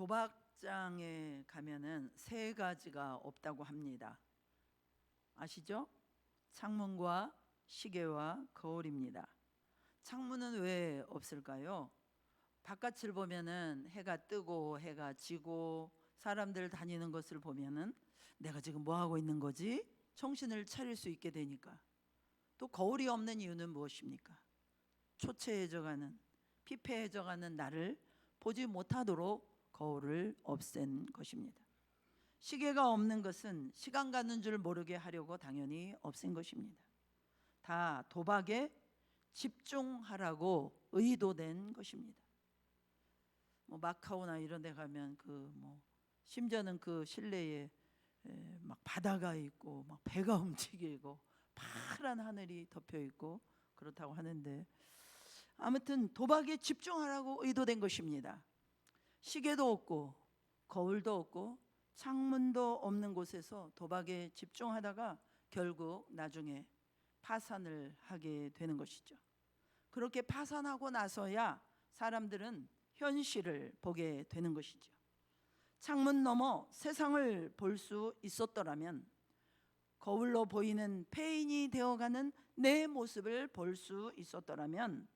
도박장에 가면은 세 가지가 없다고 합니다. 아시죠? 창문과 시계와 거울입니다. 창문은 왜 없을까요? 바깥을 보면은 해가 뜨고 해가 지고 사람들 다니는 것을 보면은 내가 지금 뭐 하고 있는 거지? 정신을 차릴 수 있게 되니까. 또 거울이 없는 이유는 무엇입니까? 초췌해져가는, 피폐해져가는 나를 보지 못하도록 거울을 없앤 것입니다. 시계가 없는 것은 시간 가는 줄 모르게 하려고 당연히 없앤 것입니다. 다 도박에 집중하라고 의도된 것입니다. 마카오나 이런 데 가면 심지어는 그 실내에 막 바다가 있고 막 배가 움직이고 파란 하늘이 덮여 있고 그렇다고 하는데, 아무튼 도박에 집중하라고 의도된 것입니다. 시계도 없고 거울도 없고 창문도 없는 곳에서 도박에 집중하다가 결국 나중에 파산을 하게 되는 것이죠. 그렇게 파산하고 나서야 사람들은 현실을 보게 되는 것이죠. 창문 너머 세상을 볼 수 있었더라면, 거울로 보이는 폐인이 되어가는 내 모습을 볼 수 있었더라면,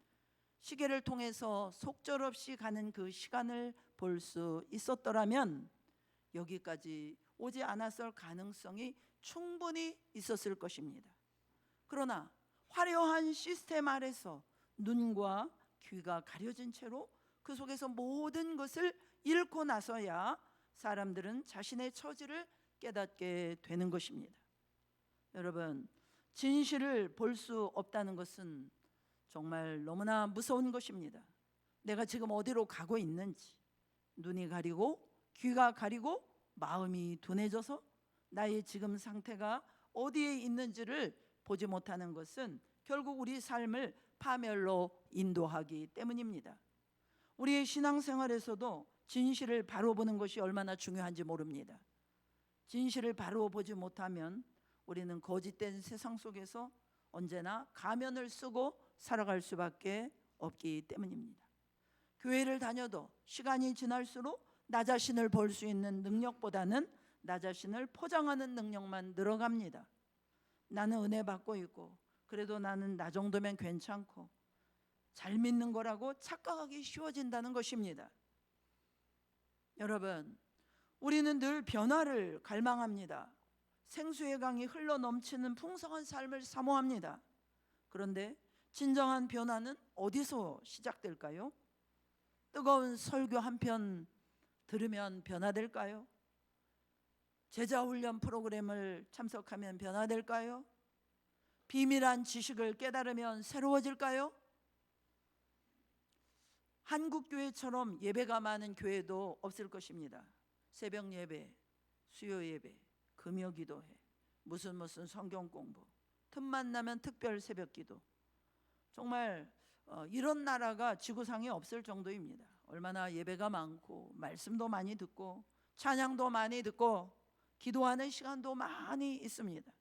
시계를 통해서 속절없이 가는 그 시간을 볼 수 있었더라면 여기까지 오지 않았을 가능성이 충분히 있었을 것입니다. 그러나 화려한 시스템 아래서 눈과 귀가 가려진 채로 그 속에서 모든 것을 잃고 나서야 사람들은 자신의 처지를 깨닫게 되는 것입니다. 여러분, 진실을 볼 수 없다는 것은 정말 너무나 무서운 것입니다. 내가 지금 어디로 가고 있는지, 눈이 가리고 귀가 가리고 마음이 둔해져서 나의 지금 상태가 어디에 있는지를 보지 못하는 것은 결국 우리 삶을 파멸로 인도하기 때문입니다. 우리의 신앙생활에서도 진실을 바로 보는 것이 얼마나 중요한지 모릅니다. 진실을 바로 보지 못하면 우리는 거짓된 세상 속에서 언제나 가면을 쓰고 살아갈 수밖에 없기 때문입니다. 교회를 다녀도 시간이 지날수록 나 자신을 볼 수 있는 능력보다는 나 자신을 포장하는 능력만 늘어갑니다. 나는 은혜 받고 있고 그래도 나는 나 정도면 괜찮고 잘 믿는 거라고 착각하기 쉬워진다는 것입니다. 여러분, 우리는 늘 변화를 갈망합니다. 생수의 강이 흘러 넘치는 풍성한 삶을 사모합니다. 그런데 진정한 변화는 어디서 시작될까요? 뜨거운 설교 한 편 들으면 변화될까요? 제자훈련 프로그램을 참석하면 변화될까요? 비밀한 지식을 깨달으면 새로워질까요? 한국 교회처럼 예배가 많은 교회도 없을 것입니다. 새벽 예배, 수요 예배, 금요 기도회, 무슨 성경 공부, 틈만 나면 특별 새벽 기도. 정말 이런 나라가 지구상에 없을 정도입니다. 얼마나 예배가 많고 말씀도 많이 듣고 찬양도 많이 듣고 기도하는 시간도 많이 있습니다.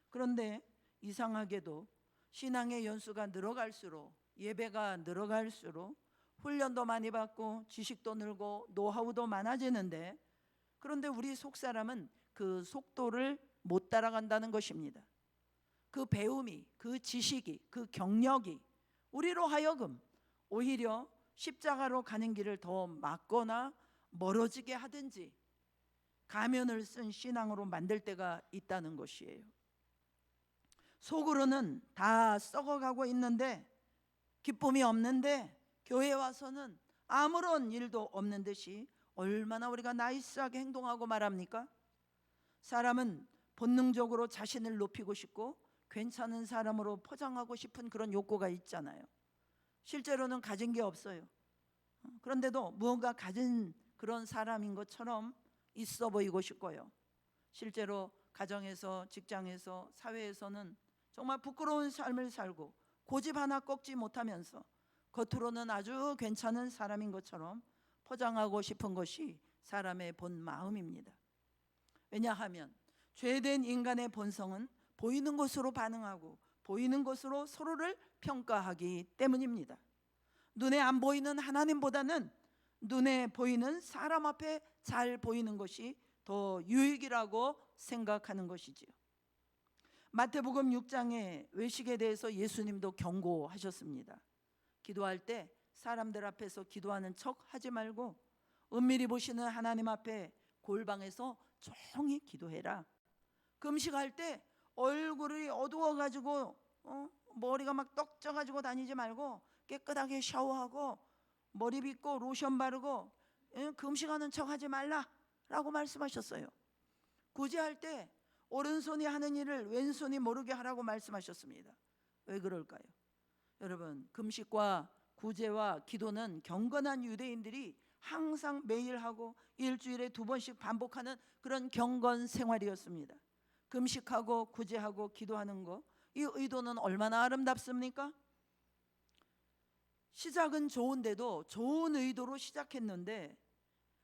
그런데 이상하게도 신앙의 연수가 늘어갈수록, 예배가 늘어갈수록 훈련도 많이 받고 지식도 늘고 노하우도 많아지는데, 그런데 우리 속사람은 그 속도를 못 따라간다는 것입니다. 그 배움이, 그 지식이, 그 경력이 우리로 하여금 오히려 십자가로 가는 길을 더 막거나 멀어지게 하든지 가면을 쓴 신앙으로 만들 때가 있다는 것이에요. 속으로는 다 썩어가고 있는데, 기쁨이 없는데 교회에 와서는 아무런 일도 없는 듯이 얼마나 우리가 나이스하게 행동하고 말합니까? 사람은 본능적으로 자신을 높이고 싶고 괜찮은 사람으로 포장하고 싶은 그런 욕구가 있잖아요. 실제로는 가진 게 없어요. 그런데도 무언가 가진 그런 사람인 것처럼 있어 보이고 싶고요. 실제로 가정에서, 직장에서, 사회에서는 정말 부끄러운 삶을 살고 고집 하나 꺾지 못하면서 겉으로는 아주 괜찮은 사람인 것처럼 포장하고 싶은 것이 사람의 본 마음입니다. 왜냐하면 죄된 인간의 본성은 보이는 것으로 반응하고 보이는 것으로 서로를 평가하기 때문입니다. 눈에 안 보이는 하나님보다는 눈에 보이는 사람 앞에 잘 보이는 것이 더 유익이라고 생각하는 것이지요. 마태복음 6장의 외식에 대해서 예수님도 경고하셨습니다. 기도할 때 사람들 앞에서 기도하는 척 하지 말고 은밀히 보시는 하나님 앞에 골방에서 조용히 기도해라. 금식할 때 얼굴이 어두워가지고 머리가 막 떡져가지고 다니지 말고 깨끗하게 샤워하고 머리 빗고 로션 바르고 금식하는 척 하지 말라라고 말씀하셨어요. 구제할 때 오른손이 하는 일을 왼손이 모르게 하라고 말씀하셨습니다. 왜 그럴까요? 여러분, 금식과 구제와 기도는 경건한 유대인들이 항상 매일 하고 일주일에 2번씩 반복하는 그런 경건 생활이었습니다. 금식하고 구제하고 기도하는 거, 이 의도는 얼마나 아름답습니까? 시작은 좋은데도 좋은 의도로 시작했는데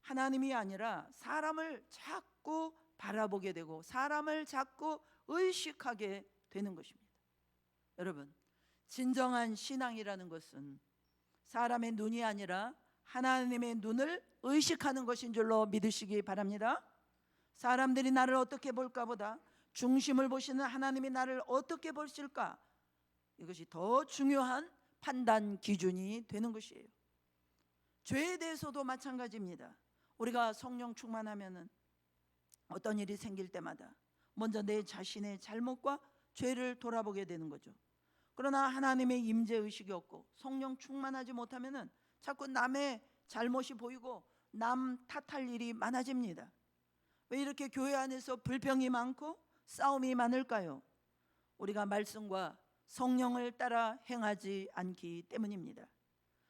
하나님이 아니라 사람을 자꾸 바라보게 되고 사람을 자꾸 의식하게 되는 것입니다. 여러분, 진정한 신앙이라는 것은 사람의 눈이 아니라 하나님의 눈을 의식하는 것인 줄로 믿으시기 바랍니다. 사람들이 나를 어떻게 볼까 보다 중심을 보시는 하나님이 나를 어떻게 보실까, 이것이 더 중요한 판단 기준이 되는 것이에요. 죄에 대해서도 마찬가지입니다. 우리가 성령 충만하면은 어떤 일이 생길 때마다 먼저 내 자신의 잘못과 죄를 돌아보게 되는 거죠. 그러나 하나님의 임재 의식이 없고 성령 충만하지 못하면은 자꾸 남의 잘못이 보이고 남 탓할 일이 많아집니다. 왜 이렇게 교회 안에서 불평이 많고 싸움이 많을까요? 우리가 말씀과 성령을 따라 행하지 않기 때문입니다.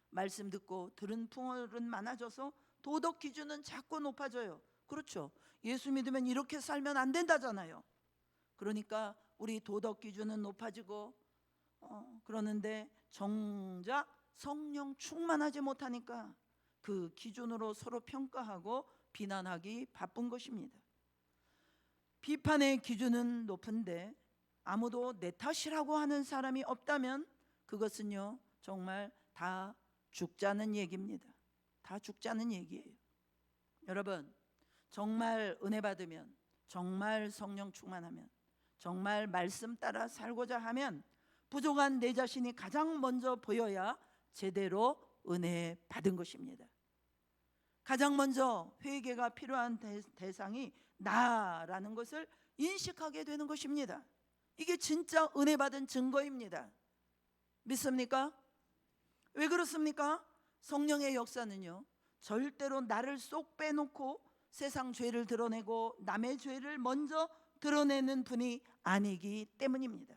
말씀 듣고 들은 풍월은 많아져서 도덕 기준은 자꾸 높아져요. 그렇죠. 예수 믿으면 이렇게 살면 안 된다잖아요. 그러니까 우리 도덕 기준은 높아지고 그러는데 정작 성령 충만하지 못하니까 그 기준으로 서로 평가하고 비난하기 바쁜 것입니다. 비판의 기준은 높은데 아무도 내 탓이라고 하는 사람이 없다면 그것은요 정말 다 죽자는 얘기입니다. 다 죽자는 얘기예요. 여러분, 정말 은혜 받으면, 정말 성령 충만하면, 정말 말씀 따라 살고자 하면 부족한 내 자신이 가장 먼저 보여야 제대로 은혜 받은 것입니다. 가장 먼저 회개가 필요한 대상이 나라는 것을 인식하게 되는 것입니다. 이게 진짜 은혜 받은 증거입니다. 믿습니까? 왜 그렇습니까? 성령의 역사는요 절대로 나를 쏙 빼놓고 세상 죄를 드러내고 남의 죄를 먼저 드러내는 분이 아니기 때문입니다.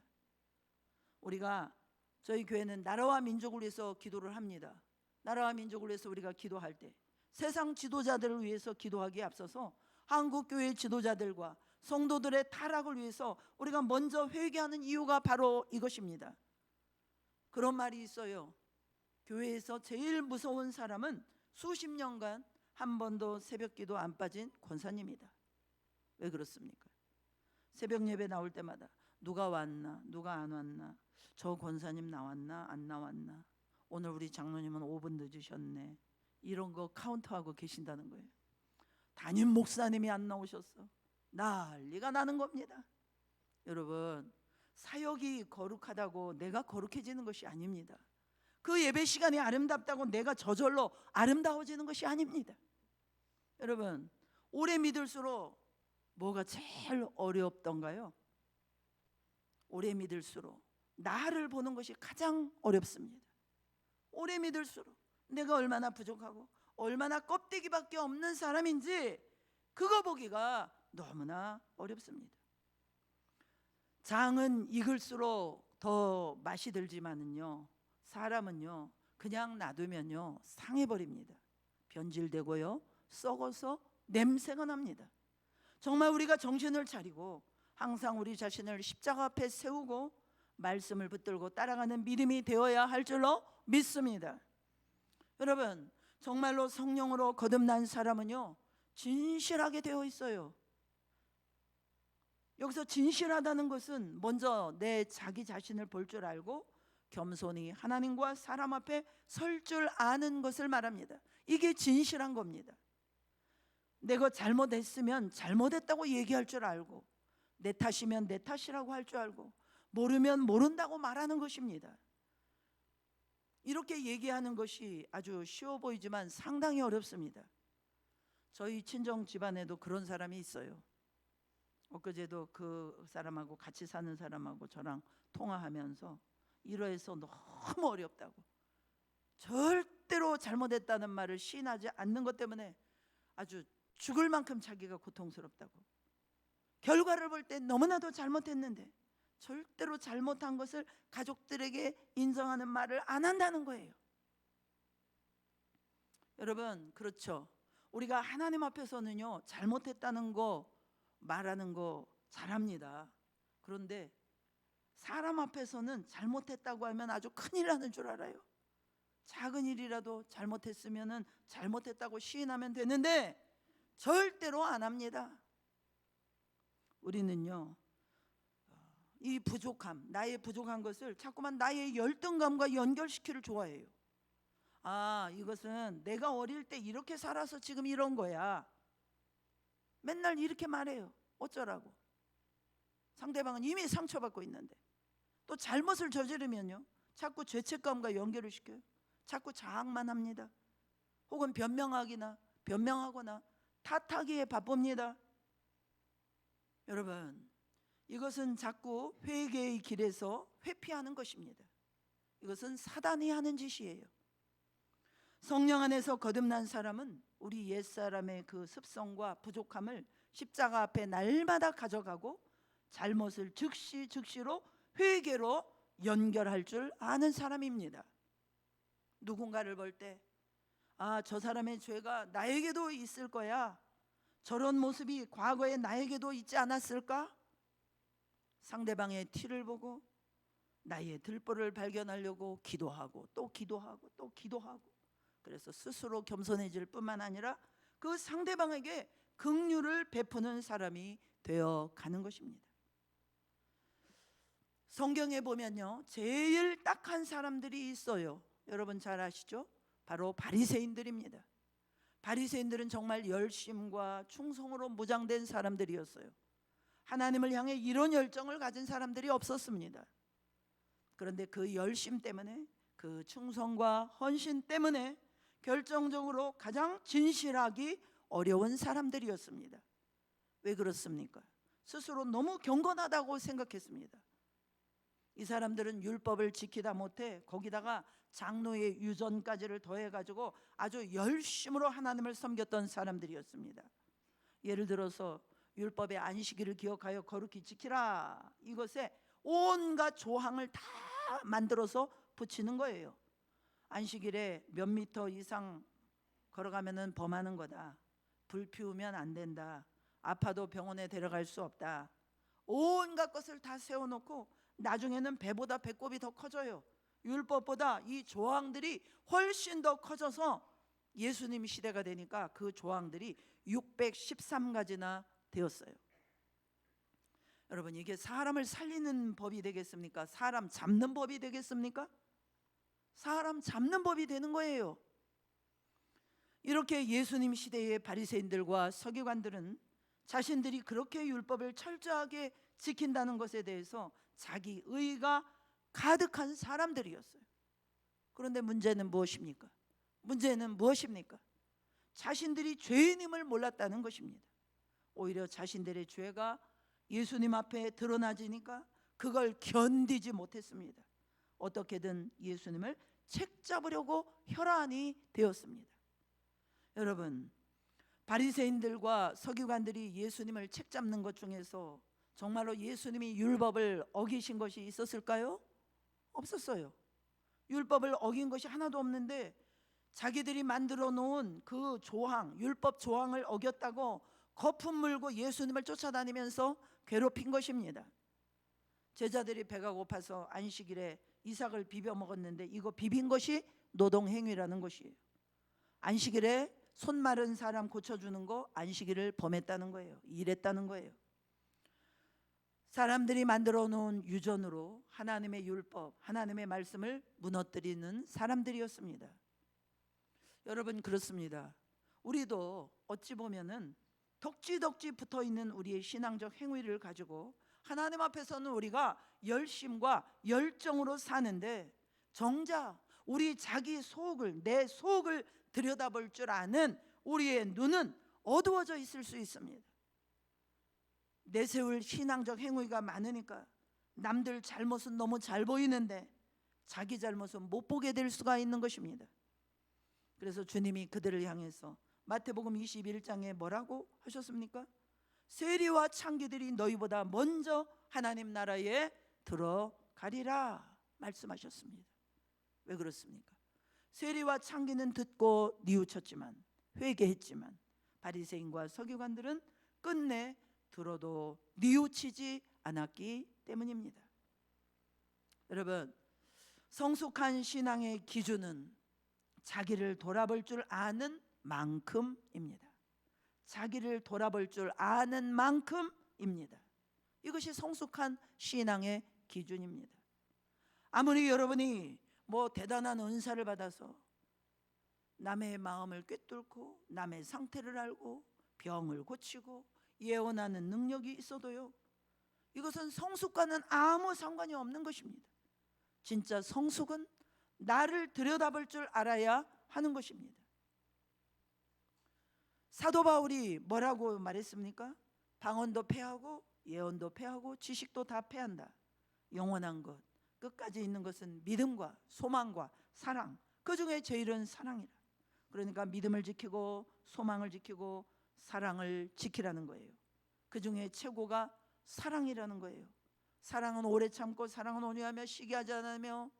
우리가 저희 교회는 나라와 민족을 위해서 기도를 합니다. 나라와 민족을 위해서 우리가 기도할 때 세상 지도자들을 위해서 기도하기에 앞서서 한국교회 지도자들과 성도들의 타락을 위해서 우리가 먼저 회개하는 이유가 바로 이것입니다. 그런 말이 있어요. 교회에서 제일 무서운 사람은 수십 년간 한 번도 새벽기도 안 빠진 권사님이다. 왜 그렇습니까? 새벽 예배 나올 때마다 누가 왔나 누가 안 왔나, 저 권사님 나왔나 안 나왔나, 오늘 우리 장로님은 5분 늦으셨네, 이런 거 카운트하고 계신다는 거예요. 담임 목사님이 안 나오셨어, 난리가 나는 겁니다. 여러분, 사역이 거룩하다고 내가 거룩해지는 것이 아닙니다. 그 예배 시간이 아름답다고 내가 저절로 아름다워지는 것이 아닙니다. 여러분, 오래 믿을수록 뭐가 제일 어렵던가요? 오래 믿을수록 나를 보는 것이 가장 어렵습니다. 오래 믿을수록 내가 얼마나 부족하고 얼마나 껍데기밖에 없는 사람인지 그거 보기가 너무나 어렵습니다. 장은 익을수록 더 맛이 들지만은요 사람은요 그냥 놔두면요 상해버립니다. 변질되고요 썩어서 냄새가 납니다. 정말 우리가 정신을 차리고 항상 우리 자신을 십자가 앞에 세우고 말씀을 붙들고 따라가는 믿음이 되어야 할 줄로 믿습니다. 여러분, 정말로 성령으로 거듭난 사람은요 진실하게 되어 있어요. 여기서 진실하다는 것은 먼저 내 자기 자신을 볼 줄 알고 겸손히 하나님과 사람 앞에 설 줄 아는 것을 말합니다. 이게 진실한 겁니다. 내가 잘못했으면 잘못했다고 얘기할 줄 알고, 내 탓이면 내 탓이라고 할 줄 알고, 모르면 모른다고 말하는 것입니다. 이렇게 얘기하는 것이 아주 쉬워 보이지만 상당히 어렵습니다. 저희 친정 집안에도 그런 사람이 있어요. 엊그제도 그 사람하고, 같이 사는 사람하고 저랑 통화하면서 이러해서 너무 어렵다고, 절대로 잘못했다는 말을 시인하지 않는 것 때문에 아주 죽을 만큼 자기가 고통스럽다고, 결과를 볼 때 너무나도 잘못했는데 절대로 잘못한 것을 가족들에게 인정하는 말을 안 한다는 거예요. 여러분, 그렇죠. 우리가 하나님 앞에서는요, 잘못했다는 거 말하는 거 잘합니다. 그런데 사람 앞에서는 잘못했다고 하면 아주 큰일 나는 줄 알아요. 작은 일이라도 잘못했으면 잘못했다고 시인하면 되는데 절대로 안 합니다. 우리는요, 이 부족함, 나의 부족한 것을 자꾸만 나의 열등감과 연결시키를 좋아해요. 아, 이것은 내가 어릴 때 이렇게 살아서 지금 이런 거야. 맨날 이렇게 말해요. 어쩌라고. 상대방은 이미 상처받고 있는데. 또 잘못을 저지르면요, 자꾸 죄책감과 연결을 시켜요. 자꾸 자학만 합니다. 혹은 변명하거나 탓하기에 바쁩니다. 여러분, 이것은 자꾸 회개의 길에서 회피하는 것입니다. 이것은 사단이 하는 짓이에요. 성령 안에서 거듭난 사람은 우리 옛사람의 그 습성과 부족함을 십자가 앞에 날마다 가져가고 잘못을 즉시로 회개로 연결할 줄 아는 사람입니다. 누군가를 볼 때, 아, 저 사람의 죄가 나에게도 있을 거야, 저런 모습이 과거에 나에게도 있지 않았을까? 상대방의 티를 보고 나의 들보를 발견하려고 기도하고 또 기도하고 또 기도하고, 그래서 스스로 겸손해질 뿐만 아니라 그 상대방에게 긍휼을 베푸는 사람이 되어 가는 것입니다. 성경에 보면요, 제일 딱한 사람들이 있어요. 여러분 잘 아시죠? 바로 바리새인들입니다. 바리새인들은 정말 열심과 충성으로 무장된 사람들이었어요. 하나님을 향해 이런 열정을 가진 사람들이 없었습니다. 그런데 그 열심 때문에, 그 충성과 헌신 때문에 결정적으로 가장 진실하기 어려운 사람들이었습니다. 왜 그렇습니까? 스스로 너무 경건하다고 생각했습니다. 이 사람들은 율법을 지키다 못해 거기다가 장로의 유전까지를 더해가지고 아주 열심으로 하나님을 섬겼던 사람들이었습니다. 예를 들어서 율법의 안식일을 기억하여 거룩히 지키라, 이것에 온갖 조항을 다 만들어서 붙이는 거예요. 안식일에 몇 미터 이상 걸어가면은 범하는 거다, 불 피우면 안 된다, 아파도 병원에 데려갈 수 없다, 온갖 것을 다 세워놓고 나중에는 배보다 배꼽이 더 커져요. 율법보다 이 조항들이 훨씬 더 커져서 예수님 시대가 되니까 그 조항들이 613가지나 되었어요. 여러분, 이게 사람을 살리는 법이 되겠습니까? 사람 잡는 법이 되겠습니까? 사람 잡는 법이 되는 거예요. 이렇게 예수님 시대의 바리새인들과 서기관들은 자신들이 그렇게 율법을 철저하게 지킨다는 것에 대해서 자기 의가 가득한 사람들이었어요. 그런데 문제는 무엇입니까? 자신들이 죄인임을 몰랐다는 것입니다. 오히려 자신들의 죄가 예수님 앞에 드러나지니까 그걸 견디지 못했습니다. 어떻게든 예수님을 책잡으려고 혈안이 되었습니다. 여러분, 바리새인들과 서기관들이 예수님을 책잡는 것 중에서 정말로 예수님이 율법을 어기신 것이 있었을까요? 없었어요. 율법을 어긴 것이 하나도 없는데 자기들이 만들어 놓은 그 조항, 율법 조항을 어겼다고 거품 물고 예수님을 쫓아다니면서 괴롭힌 것입니다. 제자들이 배가 고파서 안식일에 이삭을 비벼 먹었는데 이거 비빈 것이 노동행위라는 것이에요. 안식일에 손 마른 사람 고쳐주는 거 안식일을 범했다는 거예요. 일했다는 거예요. 사람들이 만들어 놓은 유전으로 하나님의 율법, 하나님의 말씀을 무너뜨리는 사람들이었습니다. 여러분, 그렇습니다. 우리도 어찌 보면은 덕지덕지 붙어 있는 우리의 신앙적 행위를 가지고 하나님 앞에서는 우리가 열심과 열정으로 사는데, 정작 우리 자기 속을, 내 속을 들여다볼 줄 아는 우리의 눈은 어두워져 있을 수 있습니다. 내세울 신앙적 행위가 많으니까 남들 잘못은 너무 잘 보이는데 자기 잘못은 못 보게 될 수가 있는 것입니다. 그래서 주님이 그들을 향해서 마태복음 21장에 뭐라고 하셨습니까? 세리와 창기들이 너희보다 먼저 하나님 나라에 들어가리라 말씀하셨습니다. 왜 그렇습니까? 세리와 창기는 듣고 뉘우쳤지만, 회개했지만, 바리새인과 서기관들은 끝내 들어도 뉘우치지 않았기 때문입니다. 여러분, 성숙한 신앙의 기준은 자기를 돌아볼 줄 아는 만큼입니다. 자기를 돌아볼 줄 아는 만큼입니다. 이것이 성숙한 신앙의 기준입니다. 아무리 여러분이 대단한 은사를 받아서 남의 마음을 꿰뚫고 남의 상태를 알고 병을 고치고 예언하는 능력이 있어도요, 이것은 성숙과는 아무 상관이 없는 것입니다. 진짜 성숙은 나를 들여다볼 줄 알아야 하는 것입니다. 사도 바울이 뭐라고 말했습니까? 방언도 패하고 예언도 패하고 지식도 다 패한다. 영원한 것, 끝까지 있는 것은 믿음과 소망과 사랑, 그 중에 제일은 사랑이라. 그러니까 믿음을 지키고 소망을 지키고 사랑을 지키라는 거예요. 그 중에 최고가 사랑이라는 거예요. 사랑은 오래 참고, 사랑은 온유하며, 시기하지 않으며,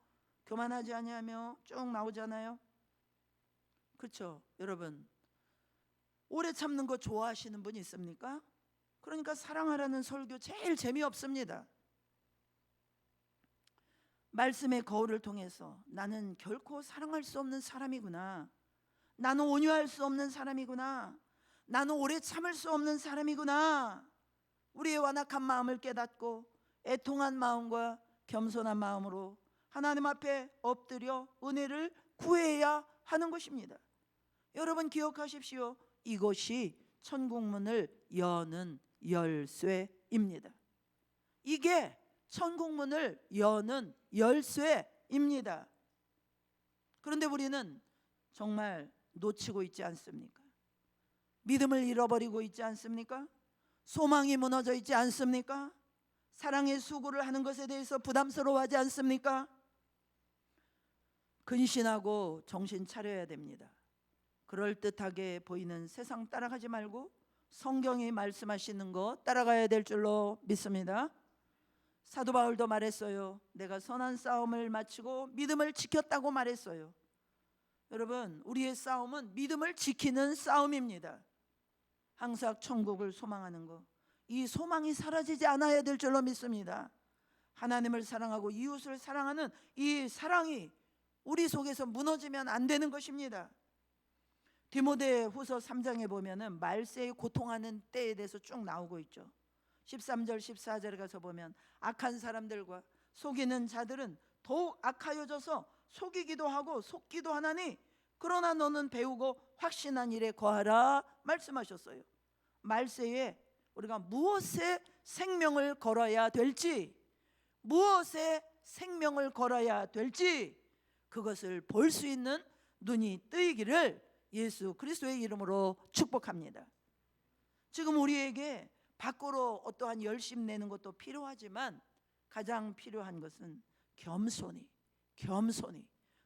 교만하지 아니하며, 쭉 나오잖아요. 그렇죠? 여러분, 오래 참는 거 좋아하시는 분 있습니까? 그러니까 사랑하라는 설교 제일 재미없습니다. 말씀의 거울을 통해서 나는 결코 사랑할 수 없는 사람이구나, 나는 온유할 수 없는 사람이구나, 나는 오래 참을 수 없는 사람이구나, 우리의 완악한 마음을 깨닫고 애통한 마음과 겸손한 마음으로 하나님 앞에 엎드려 은혜를 구해야 하는 것입니다. 여러분, 기억하십시오. 이것이 천국문을 여는 열쇠입니다. 이게 천국문을 여는 열쇠입니다. 그런데 우리는 정말 놓치고 있지 않습니까? 믿음을 잃어버리고 있지 않습니까? 소망이 무너져 있지 않습니까? 사랑의 수고를 하는 것에 대해서 부담스러워하지 않습니까? 근신하고 정신 차려야 됩니다. 그럴듯하게 보이는 세상 따라가지 말고 성경이 말씀하시는 거 따라가야 될 줄로 믿습니다. 사도 바울도 말했어요. 내가 선한 싸움을 마치고 믿음을 지켰다고 말했어요. 여러분, 우리의 싸움은 믿음을 지키는 싸움입니다. 항상 천국을 소망하는 것, 이 소망이 사라지지 않아야 될 줄로 믿습니다. 하나님을 사랑하고 이웃을 사랑하는 이 사랑이 우리 속에서 무너지면 안 되는 것입니다. 디모데후서 3장에 보면은 말세에 고통하는 때에 대해서 쭉 나오고 있죠. 13절 14절에 가서 보면 악한 사람들과 속이는 자들은 더욱 악하여져서 속이기도 하고 속기도 하나니 그러나 너는 배우고 확신한 일에 거하라 말씀하셨어요. 말세에 우리가 무엇에 생명을 걸어야 될지, 무엇에 생명을 걸어야 될지 그것을 볼 수 있는 눈이 뜨이기를 예수 그리스도의 이름으로 축복합니다. 지금 우리에게 밖으로 어떠한 열심 내는 것도 필요하지만 가장 필요한 것은 겸손히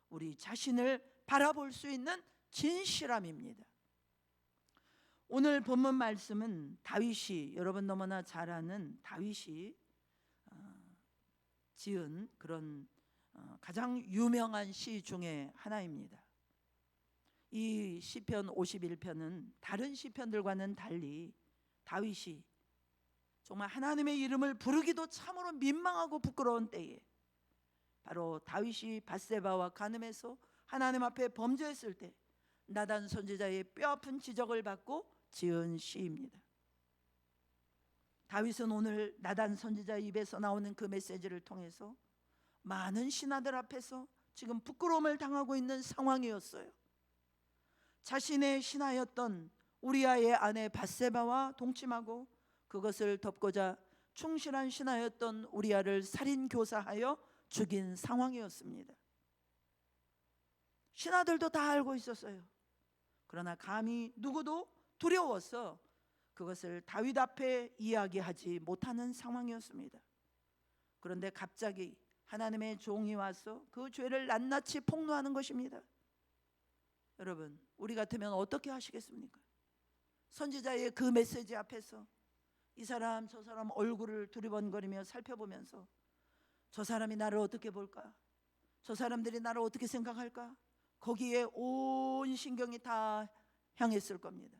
우리 자신을 바라볼 수 있는 진실함입니다. 오늘 본문 말씀은 다윗이, 여러분 너무나 잘 아는 다윗이 지은 그런 가장 유명한 시 중에 하나입니다. 이 시편 51편은 다른 시편들과는 달리 다윗이 정말 하나님의 이름을 부르기도 참으로 민망하고 부끄러운 때에 바로 다윗이 밧세바와 간음해서 하나님 앞에 범죄했을 때 나단 선지자의 뼈아픈 지적을 받고 지은 시입니다. 다윗은 오늘 나단 선지자 입에서 나오는 그 메시지를 통해서 많은 신하들 앞에서 지금 부끄러움을 당하고 있는 상황이었어요. 자신의 신하였던 우리아의 아내 밧세바와 동침하고 그것을 덮고자 충실한 신하였던 우리아를 살인 교사하여 죽인 상황이었습니다. 신하들도 다 알고 있었어요. 그러나 감히 누구도 두려워서 그것을 다윗 앞에 이야기하지 못하는 상황이었습니다. 그런데 갑자기 하나님의 종이 와서 그 죄를 낱낱이 폭로하는 것입니다. 여러분, 우리 같으면 어떻게 하시겠습니까? 선지자의 그 메시지 앞에서 이 사람 저 사람 얼굴을 두리번거리며 살펴보면서 저 사람이 나를 어떻게 볼까? 저 사람들이 나를 어떻게 생각할까? 거기에 온 신경이 다 향했을 겁니다.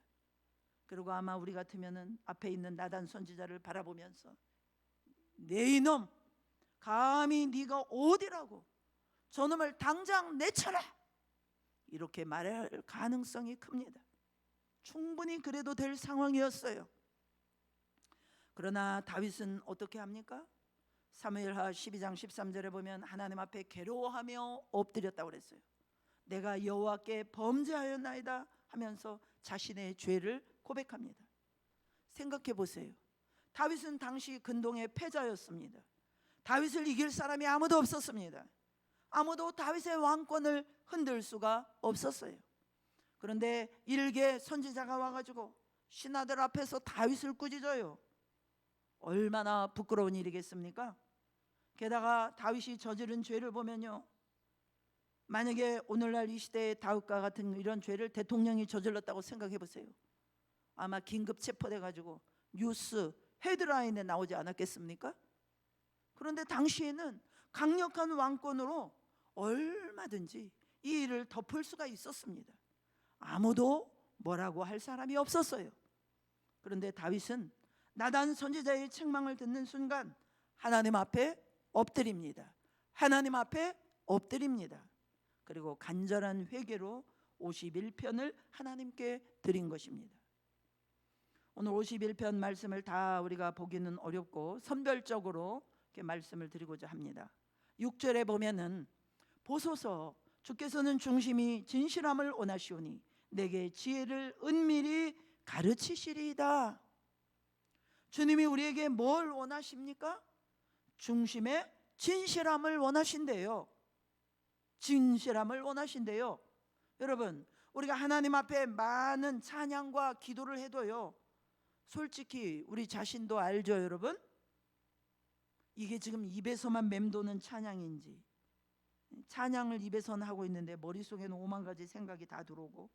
그리고 아마 우리 같으면은 앞에 있는 나단 선지자를 바라보면서 네 이놈, 감히 네가 어디라고, 저놈을 당장 내쳐라, 이렇게 말할 가능성이 큽니다. 충분히 그래도 될 상황이었어요. 그러나 다윗은 어떻게 합니까? 사무엘하 12장 13절에 보면 하나님 앞에 괴로워하며 엎드렸다고 그랬어요. 내가 여호와께 범죄하였나이다 하면서 자신의 죄를 고백합니다. 생각해 보세요. 다윗은 당시 근동의 패자였습니다. 다윗을 이길 사람이 아무도 없었습니다. 아무도 다윗의 왕권을 흔들 수가 없었어요. 그런데 일개 선지자가 와가지고 신하들 앞에서 다윗을 꾸짖어요. 얼마나 부끄러운 일이겠습니까? 게다가 다윗이 저지른 죄를 보면요, 만약에 오늘날 이 시대의 다윗과 같은 이런 죄를 대통령이 저질렀다고 생각해 보세요. 아마 긴급 체포돼 가지고 뉴스 헤드라인에 나오지 않았겠습니까? 그런데 당시에는 강력한 왕권으로 얼마든지 이 일을 덮을 수가 있었습니다. 아무도 뭐라고 할 사람이 없었어요. 그런데 다윗은 나단 선지자의 책망을 듣는 순간 하나님 앞에 엎드립니다. 하나님 앞에 엎드립니다. 그리고 간절한 회개로 51편을 하나님께 드린 것입니다. 오늘 51편 말씀을 다 우리가 보기는 어렵고 선별적으로 이렇게 말씀을 드리고자 합니다. 6절에 보면은 보소서, 주께서는 중심이 진실함을 원하시오니 내게 지혜를 은밀히 가르치시리이다. 주님이 우리에게 뭘 원하십니까? 중심의 진실함을 원하신대요. 진실함을 원하신대요. 여러분, 우리가 하나님 앞에 많은 찬양과 기도를 해도요, 솔직히 우리 자신도 알죠, 여러분? 이게 지금 입에서만 맴도는 찬양인지, 찬양을 입에서는 하고 있는데 머릿속에는 오만 가지 생각이 다 들어오고,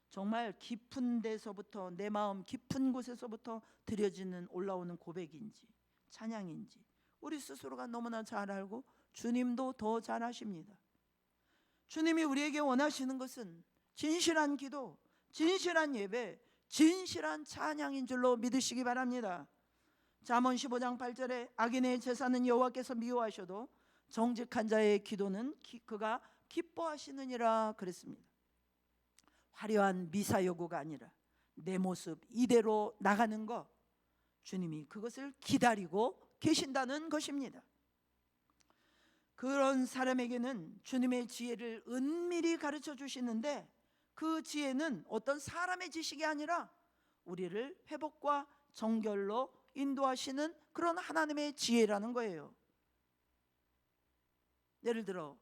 정말 깊은 데서부터, 내 마음 깊은 곳에서부터 드려지는 올라오는 고백인지 찬양인지 우리 스스로가 너무나 잘 알고 주님도 더 잘 아십니다. 주님이 우리에게 원하시는 것은 진실한 기도, 진실한 예배, 진실한 찬양인 줄로 믿으시기 바랍니다. 잠언 15장 8절에 악인의 제사는 여호와께서 미워하셔도 정직한 자의 기도는 그가 기뻐하시느니라 그랬습니다. 화려한 미사 여구가 아니라 내 모습 이대로 나가는 것, 주님이 그것을 기다리고 계신다는 것입니다. 그런 사람에게는 주님의 지혜를 은밀히 가르쳐 주시는데 그 지혜는 어떤 사람의 지식이 아니라 우리를 회복과 정결로 인도하시는 그런 하나님의 지혜라는 거예요. 예를 들어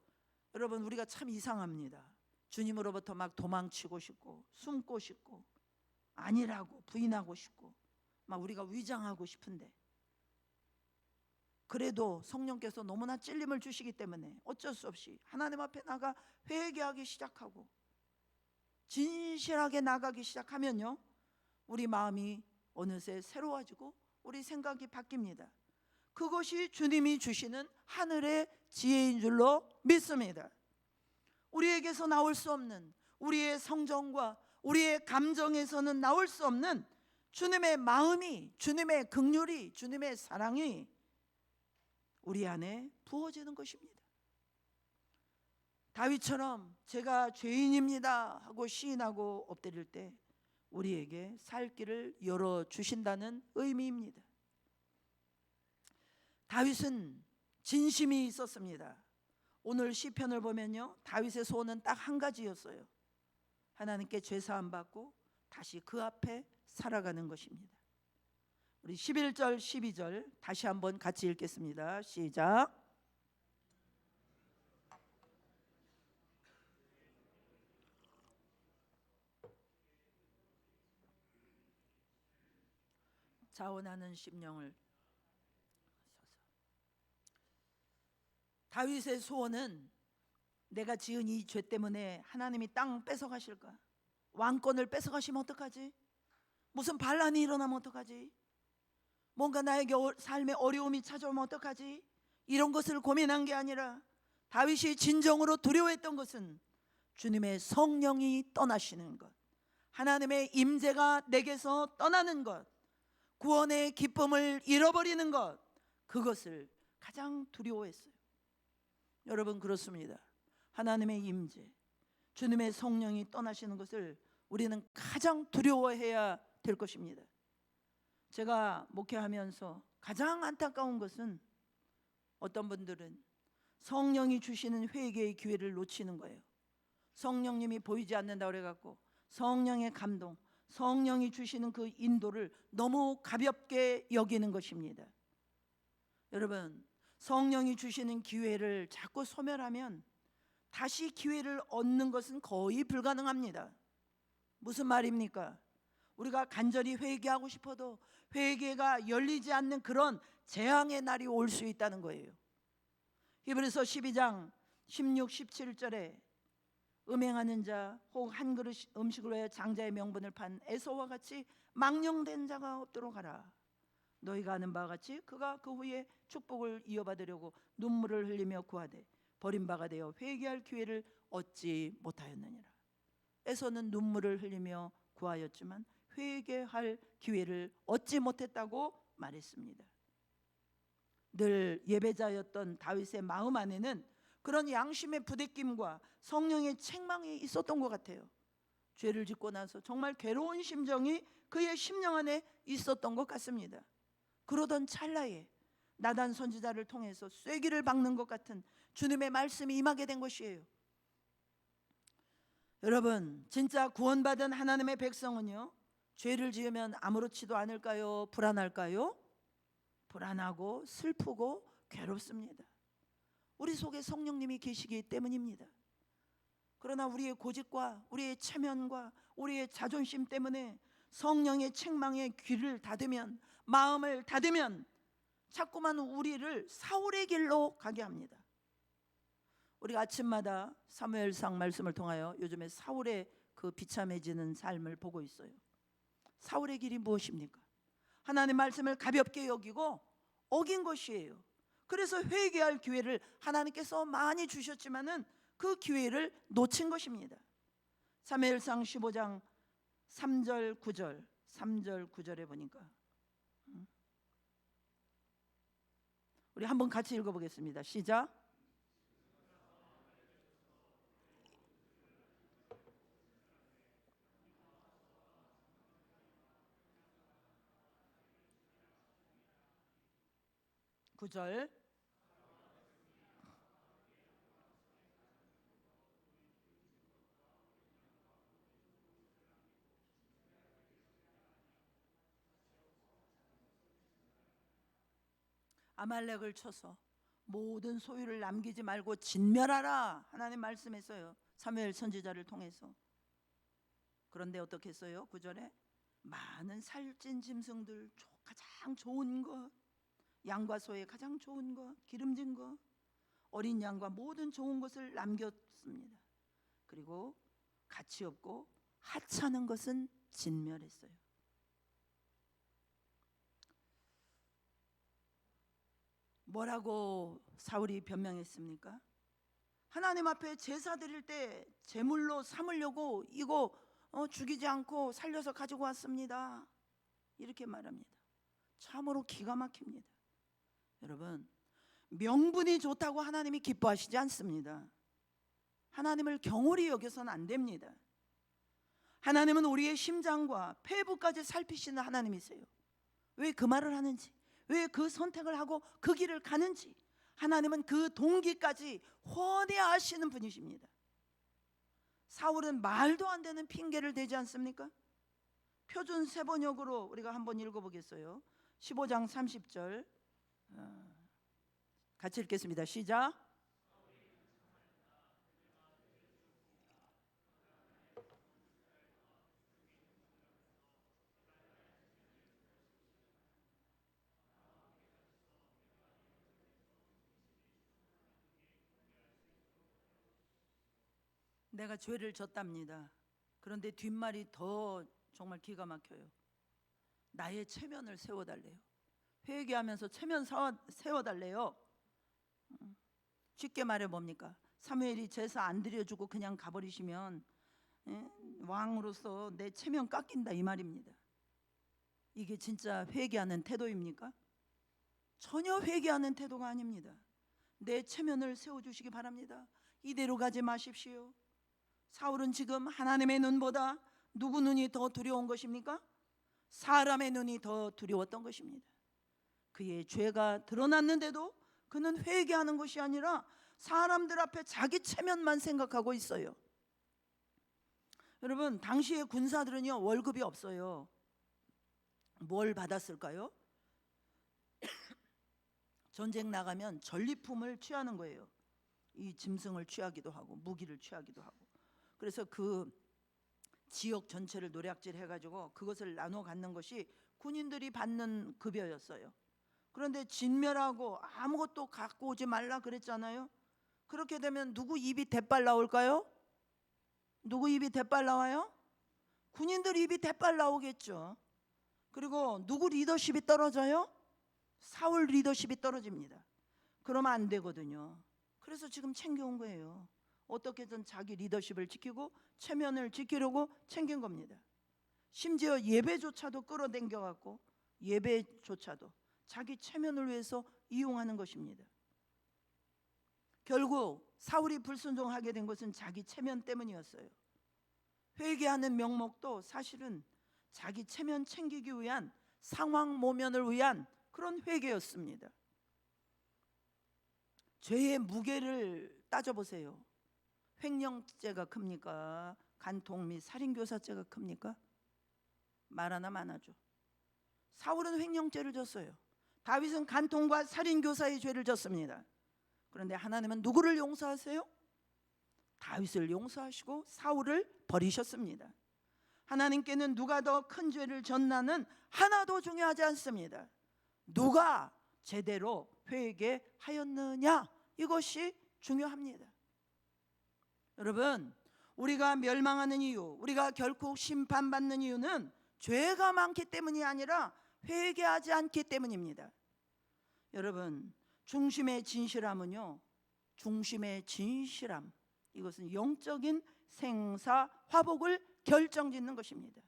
여러분, 우리가 참 이상합니다. 주님으로부터 막 도망치고 싶고 숨고 싶고 아니라고 부인하고 싶고 막 우리가 위장하고 싶은데, 그래도 성령께서 너무나 찔림을 주시기 때문에 어쩔 수 없이 하나님 앞에 나가 회개하기 시작하고 진실하게 나가기 시작하면요, 우리 마음이 어느새 새로워지고 우리 생각이 바뀝니다. 그것이 주님이 주시는 하늘의 지혜인 줄로 믿습니다. 우리에게서 나올 수 없는, 우리의 성정과 우리의 감정에서는 나올 수 없는 주님의 마음이, 주님의 긍휼이, 주님의 사랑이 우리 안에 부어지는 것입니다. 다윗처럼 제가 죄인입니다 하고 시인하고 엎드릴 때 우리에게 살 길을 열어주신다는 의미입니다. 다윗은 진심이 있었습니다. 오늘 시편을 보면요, 다윗의 소원은 딱 한 가지였어요. 하나님께 죄사함 받고 다시 그 앞에 살아가는 것입니다. 우리 11절 12절 다시 한번 같이 읽겠습니다. 시작. 자원하는 심령을. 다윗의 소원은 내가 지은 이 죄 때문에 하나님이 땅 뺏어가실까? 왕권을 뺏어가시면 어떡하지? 무슨 반란이 일어나면 어떡하지? 뭔가 나에게 삶에 어려움이 찾아오면 어떡하지? 이런 것을 고민한 게 아니라 다윗이 진정으로 두려워했던 것은 주님의 성령이 떠나시는 것, 하나님의 임재가 내게서 떠나는 것, 구원의 기쁨을 잃어버리는 것, 그것을 가장 두려워했어요. 여러분, 그렇습니다. 하나님의 임재, 주님의 성령이 떠나시는 것을 우리는 가장 두려워해야 될 것입니다. 제가 목회하면서 가장 안타까운 것은 어떤 분들은 성령이 주시는 회개의 기회를 놓치는 거예요. 성령님이 보이지 않는다고 그래갖고 성령의 감동, 성령이 주시는 그 인도를 너무 가볍게 여기는 것입니다. 여러분, 성령이 주시는 기회를 자꾸 소멸하면 다시 기회를 얻는 것은 거의 불가능합니다. 무슨 말입니까? 우리가 간절히 회개하고 싶어도 회개가 열리지 않는 그런 재앙의 날이 올 수 있다는 거예요. 히브리서 12장 16, 17절에 음행하는 자 혹 한 그릇 음식으로 해 장자의 명분을 판 에서와 같이 망령된 자가 없도록 하라. 너희가 아는 바와 같이 그가 그 후에 축복을 이어받으려고 눈물을 흘리며 구하되 버림받아 되어 회개할 기회를 얻지 못하였느니라. 에서는 눈물을 흘리며 구하였지만 회개할 기회를 얻지 못했다고 말했습니다. 늘 예배자였던 다윗의 마음 안에는 그런 양심의 부대낌과 성령의 책망이 있었던 것 같아요. 죄를 짓고 나서 정말 괴로운 심정이 그의 심령 안에 있었던 것 같습니다. 그러던 찰나에 나단 선지자를 통해서 쐐기를 박는 것 같은 주님의 말씀이 임하게 된 것이에요. 여러분, 진짜 구원받은 하나님의 백성은요, 죄를 지으면 아무렇지도 않을까요? 불안할까요? 불안하고 슬프고 괴롭습니다. 우리 속에 성령님이 계시기 때문입니다. 그러나 우리의 고집과 우리의 체면과 우리의 자존심 때문에 성령의 책망에 귀를 닫으면, 마음을 닫으면 자꾸만 우리를 사울의 길로 가게 합니다. 우리가 아침마다 사무엘상 말씀을 통하여 요즘에 사울의 그 비참해지는 삶을 보고 있어요. 사울의 길이 무엇입니까? 하나님의 말씀을 가볍게 여기고 어긴 것이에요. 그래서 회개할 기회를 하나님께서 많이 주셨지만은 그 기회를 놓친 것입니다. 사무엘상 15장 3절 9절 3절 9절에 보니까 우리 한번 같이 읽어보겠습니다. 시작. 구절. 아말렉을 쳐서 모든 소유를 남기지 말고 진멸하라, 하나님 말씀했어요. 사무엘 선지자를 통해서. 그런데 어떻게 했어요? 9절에 많은 살찐 짐승들, 가장 좋은 것, 양과 소의 가장 좋은 것, 기름진 것, 어린 양과 모든 좋은 것을 남겼습니다. 그리고 가치 없고 하찮은 것은 진멸했어요. 뭐라고 사울이 변명했습니까? 하나님 앞에 제사 드릴 때 제물로 삼으려고 이거 죽이지 않고 살려서 가지고 왔습니다, 이렇게 말합니다. 참으로 기가 막힙니다. 여러분, 명분이 좋다고 하나님이 기뻐하시지 않습니다. 하나님을 경홀히 여겨서는 안 됩니다. 하나님은 우리의 심장과 폐부까지 살피시는 하나님이세요. 왜 그 말을 하는지, 왜 그 선택을 하고 그 길을 가는지 하나님은 그 동기까지 훤히 아시는 분이십니다. 사울은 말도 안 되는 핑계를 대지 않습니까? 표준 세번역으로 우리가 한번 읽어보겠어요. 15장 30절 같이 읽겠습니다. 시작. 내가 죄를 졌답니다. 그런데 뒷말이 더 정말 기가 막혀요. 나의 체면을 세워달래요. 회개하면서 체면 세워달래요. 쉽게 말해 뭡니까? 사무엘이 제사 안 드려주고 그냥 가버리시면 왕으로서 내 체면 깎인다 이 말입니다. 이게 진짜 회개하는 태도입니까? 전혀 회개하는 태도가 아닙니다. 내 체면을 세워주시기 바랍니다. 이대로 가지 마십시오. 사울은 지금 하나님의 눈보다 누구 눈이 더 두려운 것입니까? 사람의 눈이 더 두려웠던 것입니다. 그의 죄가 드러났는데도 그는 회개하는 것이 아니라 사람들 앞에 자기 체면만 생각하고 있어요. 여러분, 당시의 군사들은요 월급이 없어요. 뭘 받았을까요? 전쟁 나가면 전리품을 취하는 거예요. 이 짐승을 취하기도 하고 무기를 취하기도 하고. 그래서 그 지역 전체를 노략질 해가지고 그것을 나눠 갖는 것이 군인들이 받는 급여였어요. 그런데 진멸하고 아무것도 갖고 오지 말라 그랬잖아요. 그렇게 되면 누구 입이 대빨 나올까요? 누구 입이 대빨 나와요? 군인들 입이 대빨 나오겠죠. 그리고 누구 리더십이 떨어져요? 사울 리더십이 떨어집니다. 그러면 안 되거든요. 그래서 지금 챙겨온 거예요. 어떻게든 자기 리더십을 지키고 체면을 지키려고 챙긴 겁니다. 심지어 예배조차도 끌어당겨 갖고 예배조차도 자기 체면을 위해서 이용하는 것입니다. 결국 사울이 불순종하게 된 것은 자기 체면 때문이었어요. 회개하는 명목도 사실은 자기 체면 챙기기 위한 상황 모면을 위한 그런 회개였습니다. 죄의 무게를 따져보세요. 횡령죄가 큽니까? 간통 및 살인교사죄가 큽니까? 말 하나 많아죠. 사울은 횡령죄를 졌어요. 다윗은 간통과 살인교사의 죄를 졌습니다. 그런데 하나님은 누구를 용서하세요? 다윗을 용서하시고 사울을 버리셨습니다. 하나님께는 누가 더 큰 죄를 졌나는 하나도 중요하지 않습니다. 누가 제대로 회개하였느냐, 이것이 중요합니다. 여러분, 우리가 멸망하는 이유, 우리가 결코 심판받는 이유는 죄가 많기 때문이 아니라 회개하지 않기 때문입니다. 여러분, 중심의 진실함은요, 중심의 진실함, 이것은 영적인 생사화복을 결정짓는 것입니다.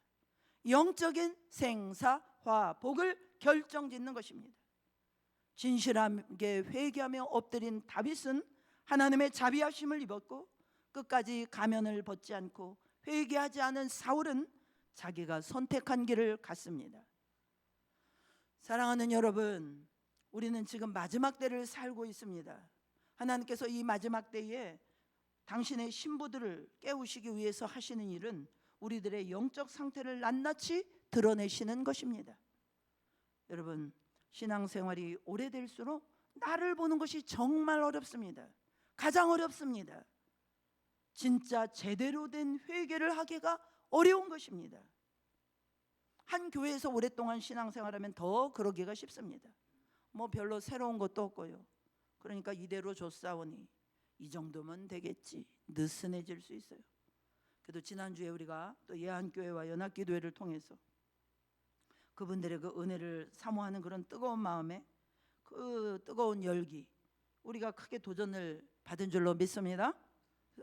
영적인 생사화복을 결정짓는 것입니다. 진실하게 회개하며 엎드린 다윗은 하나님의 자비하심을 입었고 끝까지 가면을 벗지 않고 회개하지 않은 사울은 자기가 선택한 길을 갔습니다. 사랑하는 여러분, 우리는 지금 마지막 때를 살고 있습니다. 하나님께서 이 마지막 때에 당신의 신부들을 깨우시기 위해서 하시는 일은 우리들의 영적 상태를 낱낱이 드러내시는 것입니다. 여러분, 신앙생활이 오래될수록 나를 보는 것이 정말 어렵습니다. 가장 어렵습니다. 진짜 제대로 된 회개를 하기가 어려운 것입니다. 한 교회에서 오랫동안 신앙생활하면 더 그러기가 쉽습니다. 뭐 별로 새로운 것도 없고요. 그러니까 이대로 줬사오니 이 정도면 되겠지, 느슨해질 수 있어요. 그래도 지난주에 우리가 또 예한교회와 연합기도회를 통해서 그분들의 그 은혜를 사모하는 그런 뜨거운 마음에 그 뜨거운 열기, 우리가 크게 도전을 받은 줄로 믿습니다.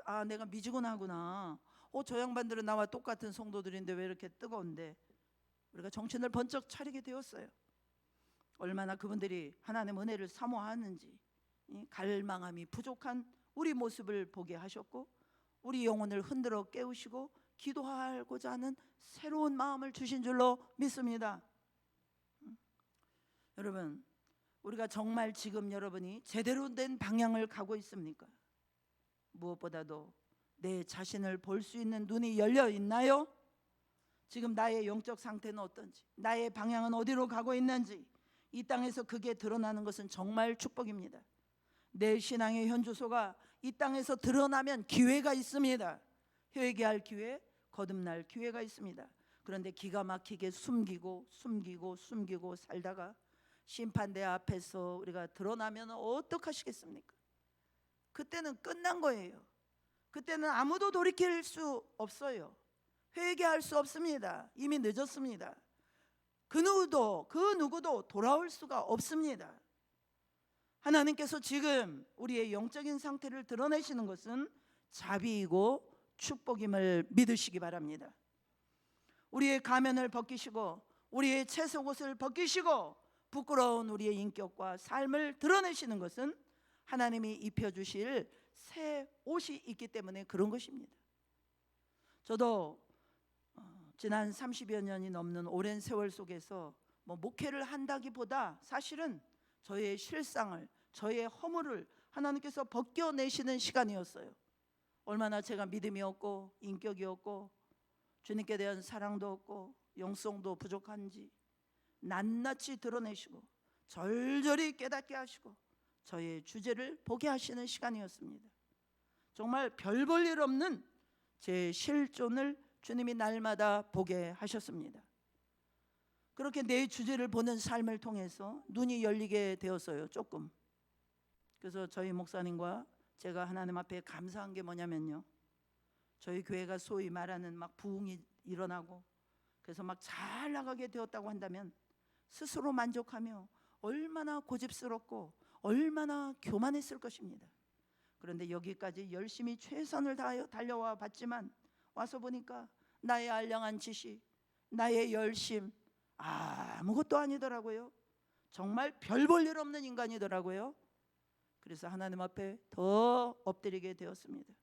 아, 내가 미지근하구나. 저 양반들은 나와 똑같은 성도들인데 왜 이렇게 뜨거운데, 우리가 정신을 번쩍 차리게 되었어요. 얼마나 그분들이 하나님 은혜를 사모하는지, 갈망함이 부족한 우리 모습을 보게 하셨고 우리 영혼을 흔들어 깨우시고 기도하고자 하는 새로운 마음을 주신 줄로 믿습니다. 여러분, 우리가 정말 지금 여러분이 제대로 된 방향을 가고 있습니까? 무엇보다도 내 자신을 볼 수 있는 눈이 열려 있나요? 지금 나의 영적 상태는 어떤지, 나의 방향은 어디로 가고 있는지, 이 땅에서 그게 드러나는 것은 정말 축복입니다. 내 신앙의 현주소가 이 땅에서 드러나면 기회가 있습니다. 회개할 기회, 거듭날 기회가 있습니다. 그런데 기가 막히게 숨기고 살다가 심판대 앞에서 우리가 드러나면 어떡하시겠습니까? 그때는 끝난 거예요. 그때는 아무도 돌이킬 수 없어요. 회개할 수 없습니다. 이미 늦었습니다. 그 누구도 돌아올 수가 없습니다. 하나님께서 지금 우리의 영적인 상태를 드러내시는 것은 자비이고 축복임을 믿으시기 바랍니다. 우리의 가면을 벗기시고 우리의 채속옷을 벗기시고 부끄러운 우리의 인격과 삶을 드러내시는 것은 하나님이 입혀주실 새 옷이 있기 때문에 그런 것입니다. 저도 지난 30여 년이 넘는 오랜 세월 속에서 목회를 한다기보다 사실은 저의 실상을, 저의 허물을 하나님께서 벗겨내시는 시간이었어요. 얼마나 제가 믿음이 없고 인격이 없고 주님께 대한 사랑도 없고 영성도 부족한지 낱낱이 드러내시고 절절히 깨닫게 하시고 저의 주제를 보게 하시는 시간이었습니다. 정말 별 볼 일 없는 제 실존을 주님이 날마다 보게 하셨습니다. 그렇게 내 주제를 보는 삶을 통해서 눈이 열리게 되었어요. 조금. 그래서 저희 목사님과 제가 하나님 앞에 감사한 게 뭐냐면요, 저희 교회가 소위 말하는 막 부흥이 일어나고 그래서 막 잘 나가게 되었다고 한다면 스스로 만족하며 얼마나 고집스럽고 얼마나 교만했을 것입니다. 그런데 여기까지 열심히 최선을 다하여 달려와 봤지만 와서 보니까 나의 알량한 지식, 나의 열심 아무것도 아니더라고요. 정말 별 볼 일 없는 인간이더라고요. 그래서 하나님 앞에 더 엎드리게 되었습니다.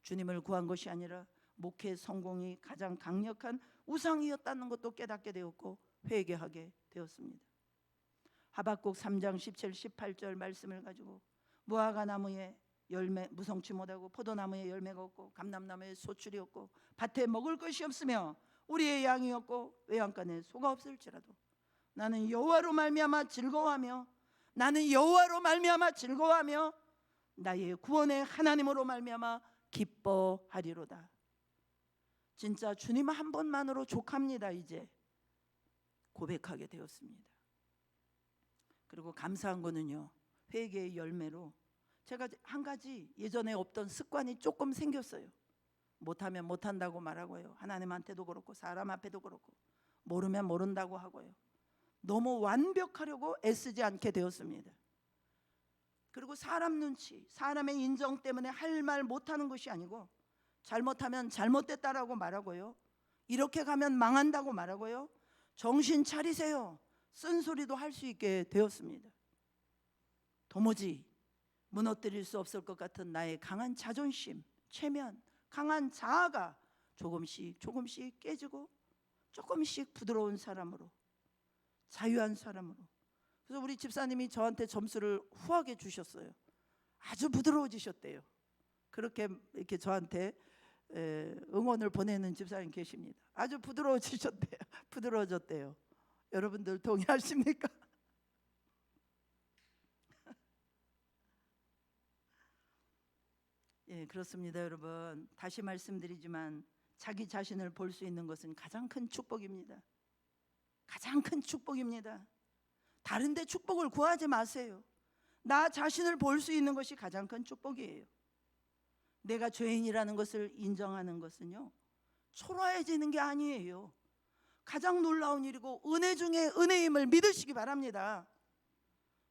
주님을 구한 것이 아니라 목회 성공이 가장 강력한 우상이었다는 것도 깨닫게 되었고 회개하게 되었습니다. 하박국 3장 17, 18절 말씀을 가지고 무화과 나무에 열매 무성치 못하고 포도나무에 열매가 없고 감람나무에 소출이 없고 밭에 먹을 것이 없으며 우리의 양이 없고 외양간에 소가 없을지라도 나는 여호와로 말미암아 즐거워하며 나는 여호와로 말미암아 즐거워하며 나의 구원의 하나님으로 말미암아 기뻐하리로다. 진짜 주님 한 번만으로 족합니다. 이제 고백하게 되었습니다. 그리고 감사한 거는요, 회개의 열매로 제가 한 가지 예전에 없던 습관이 조금 생겼어요. 못하면 못한다고 말하고요, 하나님한테도 그렇고 사람 앞에도 그렇고 모르면 모른다고 하고요, 너무 완벽하려고 애쓰지 않게 되었습니다. 그리고 사람 눈치, 사람의 인정 때문에 할 말 못하는 것이 아니고 잘못하면 잘못됐다라고 말하고요, 이렇게 가면 망한다고 말하고요, 정신 차리세요 쓴소리도 할 수 있게 되었습니다. 도무지 무너뜨릴 수 없을 것 같은 나의 강한 자존심, 체면, 강한 자아가 조금씩 깨지고 조금씩 부드러운 사람으로, 자유한 사람으로. 그래서 우리 집사님이 저한테 점수를 후하게 주셨어요. 아주 부드러워지셨대요. 그렇게 이렇게 저한테 응원을 보내는 집사님 계십니다. 아주 부드러워지셨대요. 부드러워졌대요. 여러분들 동의하십니까? 예, 그렇습니다. 여러분, 다시 말씀드리지만 자기 자신을 볼 수 있는 것은 가장 큰 축복입니다. 가장 큰 축복입니다. 다른 데 축복을 구하지 마세요. 나 자신을 볼 수 있는 것이 가장 큰 축복이에요. 내가 죄인이라는 것을 인정하는 것은요, 초라해지는 게 아니에요. 가장 놀라운 일이고 은혜 중에 은혜임을 믿으시기 바랍니다.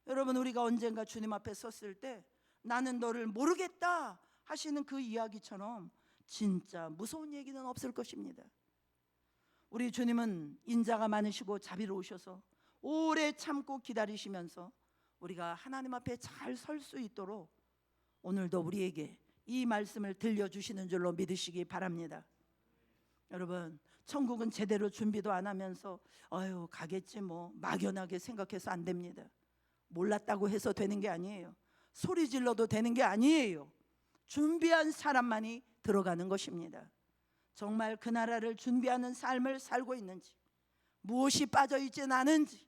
여러분, 우리가 언젠가 주님 앞에 섰을 때 나는 너를 모르겠다 하시는 그 이야기처럼 진짜 무서운 얘기는 없을 것입니다. 우리 주님은 인자가 많으시고 자비로우셔서 오래 참고 기다리시면서 우리가 하나님 앞에 잘 설 수 있도록 오늘도 우리에게 이 말씀을 들려주시는 줄로 믿으시기 바랍니다. 여러분, 천국은 제대로 준비도 안 하면서 가겠지 뭐 막연하게 생각해서 안 됩니다. 몰랐다고 해서 되는 게 아니에요. 소리 질러도 되는 게 아니에요. 준비한 사람만이 들어가는 것입니다. 정말 그 나라를 준비하는 삶을 살고 있는지, 무엇이 빠져있진 않은지,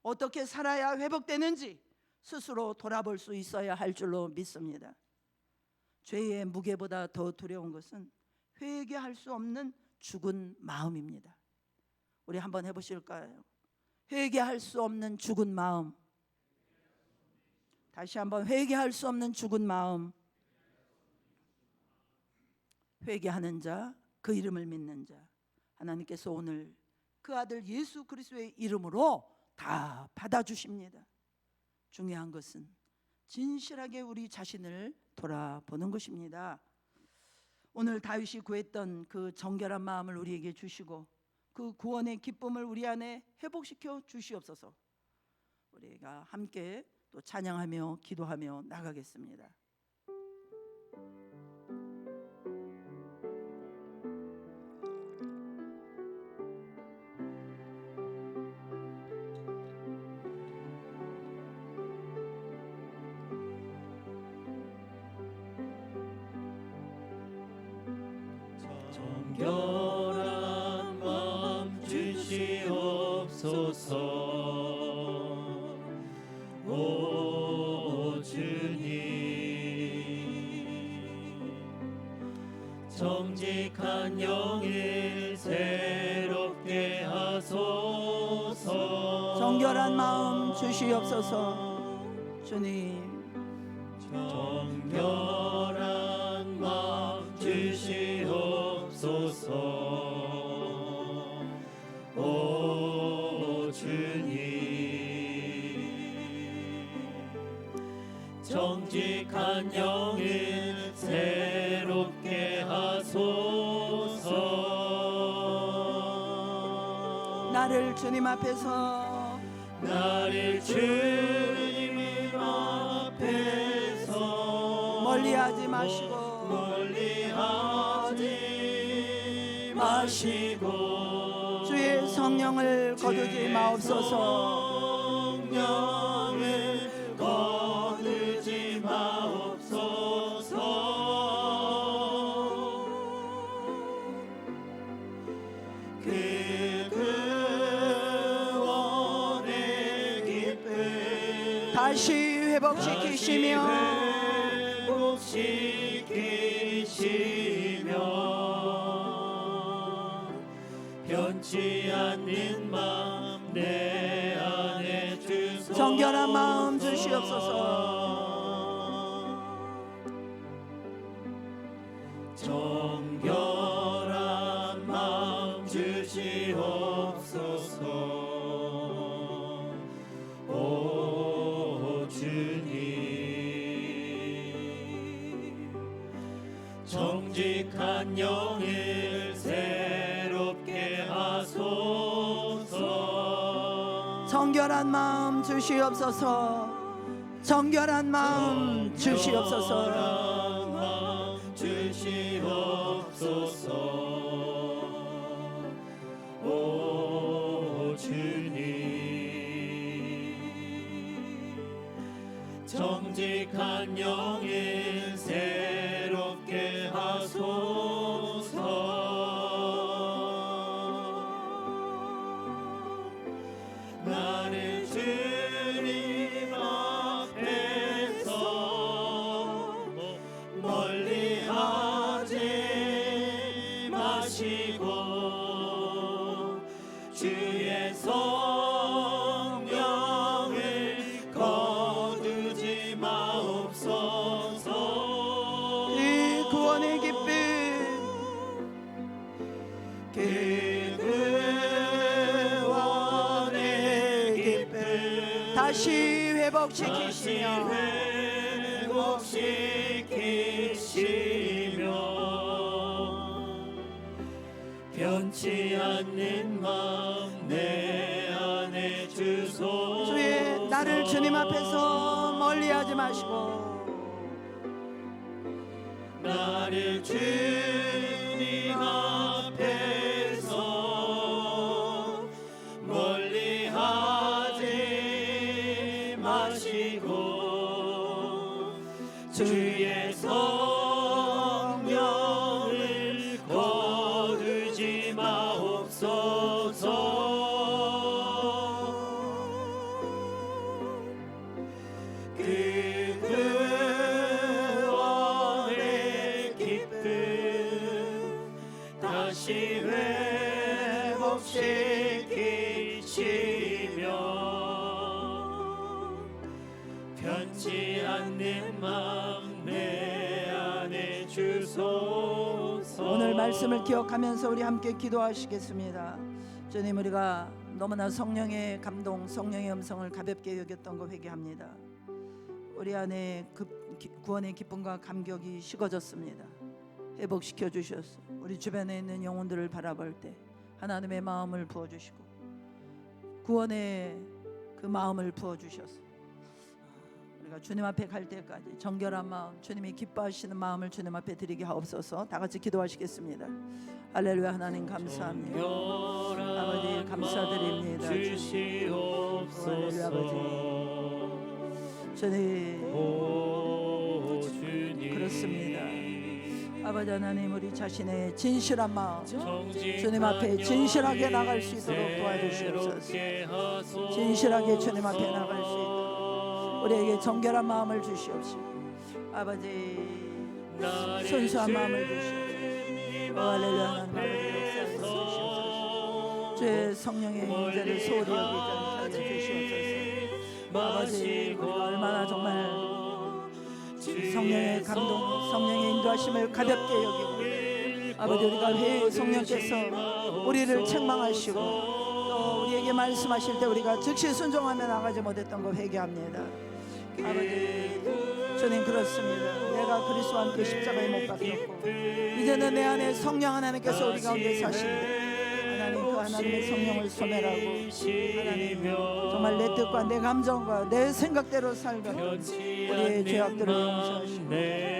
어떻게 살아야 회복되는지 스스로 돌아볼 수 있어야 할 줄로 믿습니다. 죄의 무게보다 더 두려운 것은 회개할 수 없는 죽은 마음입니다. 우리 한번 해보실까요? 회개할 수 없는 죽은 마음. 다시 한번, 회개할 수 없는 죽은 마음. 회개하는 자, 그 이름을 믿는 자, 하나님께서 오늘 그 아들 예수 그리스도의 이름으로 다 받아주십니다. 중요한 것은 진실하게 우리 자신을 돌아보는 것입니다. 오늘 다윗이 구했던 그 정결한 마음을 우리에게 주시고 그 구원의 기쁨을 우리 안에 회복시켜 주시옵소서. 우리가 함께 또 찬양하며 기도하며 나가겠습니다. 정결한 마음 주시옵소서. 오 주님, 정직한 영을 새롭게 하소서. 정결한 마음 주시옵소서. 주님, 정결한 마음 주시옵소서. 오 주님, 정직한 영을 새롭게 하소서. 나를 주님 앞에서, 나를 주님 앞에서 멀리하지 마시고, 멀리하지 마시고 주의 성령을 거두지 마옵소서. 성령을 거두지 마옵소서. 그 구원의 기쁨 다시 회복시키시며 변치 않는 마음 내 안에 주소서. 정결한 마음 주시옵소서. 정결한 마음 주시옵소서. 오 주님, 정직한 영을 새롭게 하소서. 정결한 마음 주시옵소서. 정결한 마음 주시옵소서. 주시옵소서. 오 주님, 정직한 영을 새롭게 하소서. 나를 주님 앞에서 멀리하지 마시고 주의 성령을 거두지 마옵소서. 이 구원의 기쁨, 그 구원의 기쁨 다시 회복시키시며 변치 않는 마음 내 안에 주소서. 주의 나를 주님 앞에서 멀리하지 마시고 나를 주님 앞에서 멀리하지 마시고 다시 회복시키시며 변치 않는 마음 내 안에 주소서. 오늘 말씀을 기억하면서 우리 함께 기도하시겠습니다. 주님, 우리가 너무나 성령의 감동, 성령의 음성을 가볍게 여겼던 거 회개합니다. 우리 안에 구원의 기쁨과 감격이 식어졌습니다. 회복시켜 주셨어. 우리 주변에 있는 영혼들을 바라볼 때 하나님의 마음을 부어주시고 구원의 그 마음을 부어주셨어. 우리가 주님 앞에 갈 때까지 정결한 마음, 주님이 기뻐하시는 마음을 주님 앞에 드리게 하옵소서. 다 같이 기도하시겠습니다. 할렐루야. 하나님 감사합니다. 아버지 감사드립니다. 할렐루야. 아버지 주님, 그렇습니다. 아버지 하나님, 우리 자신의 진실한 마음 주님 앞에 진실하게 나갈 수 있도록 도와주시옵소서. 진실하게 주님 앞에 나갈 수 있도록 우리에게 정결한 마음을 주시옵시고 아버지 순수한 마음을 주시옵소서. 할렐루야. 하나님 아버지 역사하여 주시옵소서. 주의 성령의 임재를 소홀히 여기지 않게 하여 주시옵소서. 아버지, 우리가 얼마나 정말 성령의 감동, 성령의 인도하심을 가볍게 여기고 아버지, 우리가 왜 성령께서 우리를 책망하시고 또 우리에게 말씀하실 때 우리가 즉시 순종하며 나가지 못했던 거 회개합니다. 아버지 주님, 그렇습니다. 내가 그리스도와 함께 십자가에 못 박혔고 이제는 내 안에 성령 하나님께서 우리 가운데 사신데 하나님, 그 하나님의 성령을 소멸하고 하나님 정말 내 뜻과 내 감정과 내 생각대로 살던 우리의 죄악들을 용서하시고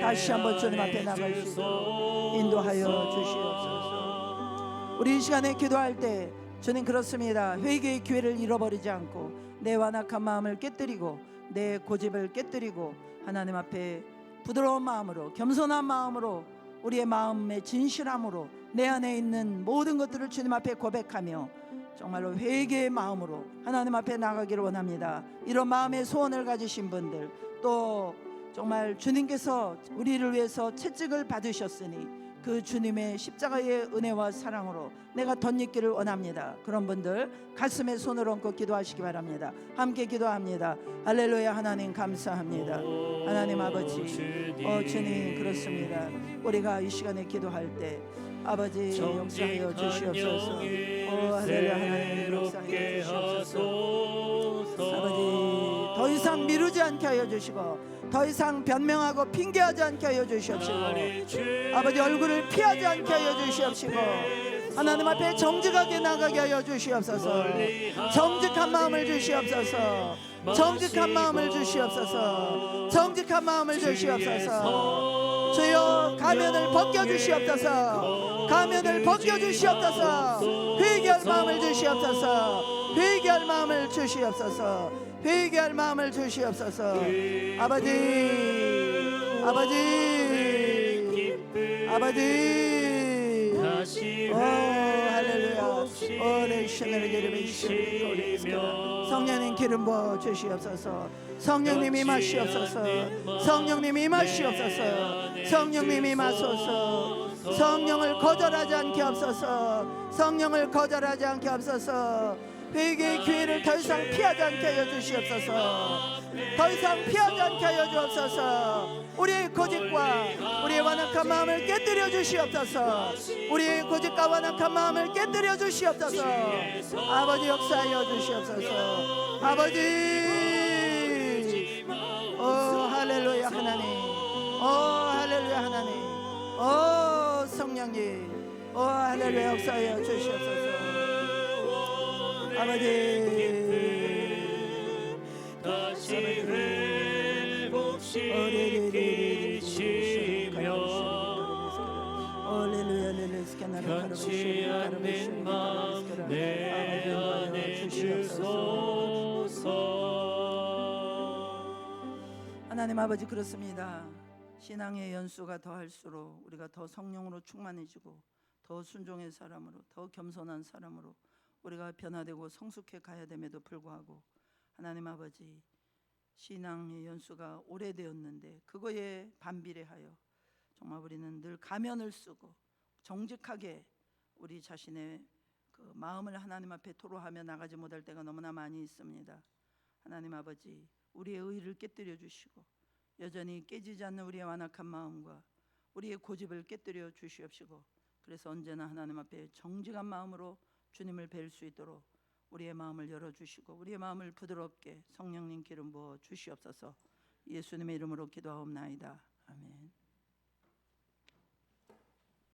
다시 한번 주님 앞에 나갈 수 있도록 인도하여 주시옵소서. 우리 이 시간에 기도할 때 주님, 그렇습니다. 회개의 기회를 잃어버리지 않고 내 완악한 마음을 깨뜨리고 내 고집을 깨뜨리고 하나님 앞에 부드러운 마음으로, 겸손한 마음으로, 우리의 마음의 진실함으로 내 안에 있는 모든 것들을 주님 앞에 고백하며 정말로 회개의 마음으로 하나님 앞에 나가기를 원합니다. 이런 마음의 소원을 가지신 분들, 또 정말 주님께서 우리를 위해서 채찍을 받으셨으니 그 주님의 십자가의 은혜와 사랑으로 내가 덧입기를 원합니다. 그런 분들 가슴에 손을 얹고 기도하시기 바랍니다. 함께 기도합니다. 할렐루야. 하나님 감사합니다. 하나님 아버지, 주님, 그렇습니다. 우리가 이 시간에 기도할 때 아버지 역사하여 주시옵소서. 할렐루야. 하나님 역사하여 주시옵소서. 아버지 더 이상 미루지 않게 하여 주시고 더 이상 변명하고 핑계하지 않게 하여 주시옵시고 아버지 얼굴을 피하지 않게 하여 주시옵시고 하나님 앞에 정직하게 나가게 하여 주시옵소서. 정직한 마음을 주시옵소서. 정직한 마음을 주시옵소서. 정직한 마음을 주시옵소서. 주여, 가면을 벗겨주시옵소서. 가면을 벗겨주시옵소서. 회개할 마음을 주시옵소서. 회개할 마음을 주시옵소서. 회개할 마음을 주시옵소서. 아버지, 아버지, 아버지. 할렐루야. 성령님 기름 부어 주시옵소서. 성령님 임하시옵소서. 성령님 임하시옵소서. 성령님 임하소서. 성령을 거절하지 않게 하옵소서. 성령을 거절하지 않게 하옵소서. 회개의 기회를 더 이상 피하지 않게 하여 주시옵소서. 더 이상 피하지 않게 하여 주옵소서. 우리의 고집과 우리의 완악한 마음을 깨뜨려 주시옵소서. 우리의 고집과 완악한 마음을 깨뜨려 주시옵소서. 아버지 역사하여 주시옵소서. 아버지, 할렐루야 하나님. 할렐루야 하나님. 성령님, 할렐루야 역사하여 주시옵소서. 아버지 다시 회복시키시며 변치 않는 마음 내 안에 주소서. 하나님 아버지, 그렇습니다. 신앙의 연수가 더할수록 우리가 더 성령으로 충만해지고 더 순종의 사람으로, 더 겸손한 사람으로 우리가 변화되고 성숙해 가야 됨에도 불구하고 하나님 아버지, 신앙의 연수가 오래되었는데 그거에 반비례하여 정말 우리는 늘 가면을 쓰고 정직하게 우리 자신의 그 마음을 하나님 앞에 토로하며 나가지 못할 때가 너무나 많이 있습니다. 하나님 아버지, 우리의 의를 깨뜨려 주시고 여전히 깨지지 않는 우리의 완악한 마음과 우리의 고집을 깨뜨려 주시옵시고, 그래서 언제나 하나님 앞에 정직한 마음으로 주님을 뵐 수 있도록 우리의 마음을 열어주시고 우리의 마음을 부드럽게 성령님 기름 부어 주시옵소서. 예수님의 이름으로 기도하옵나이다. 아멘.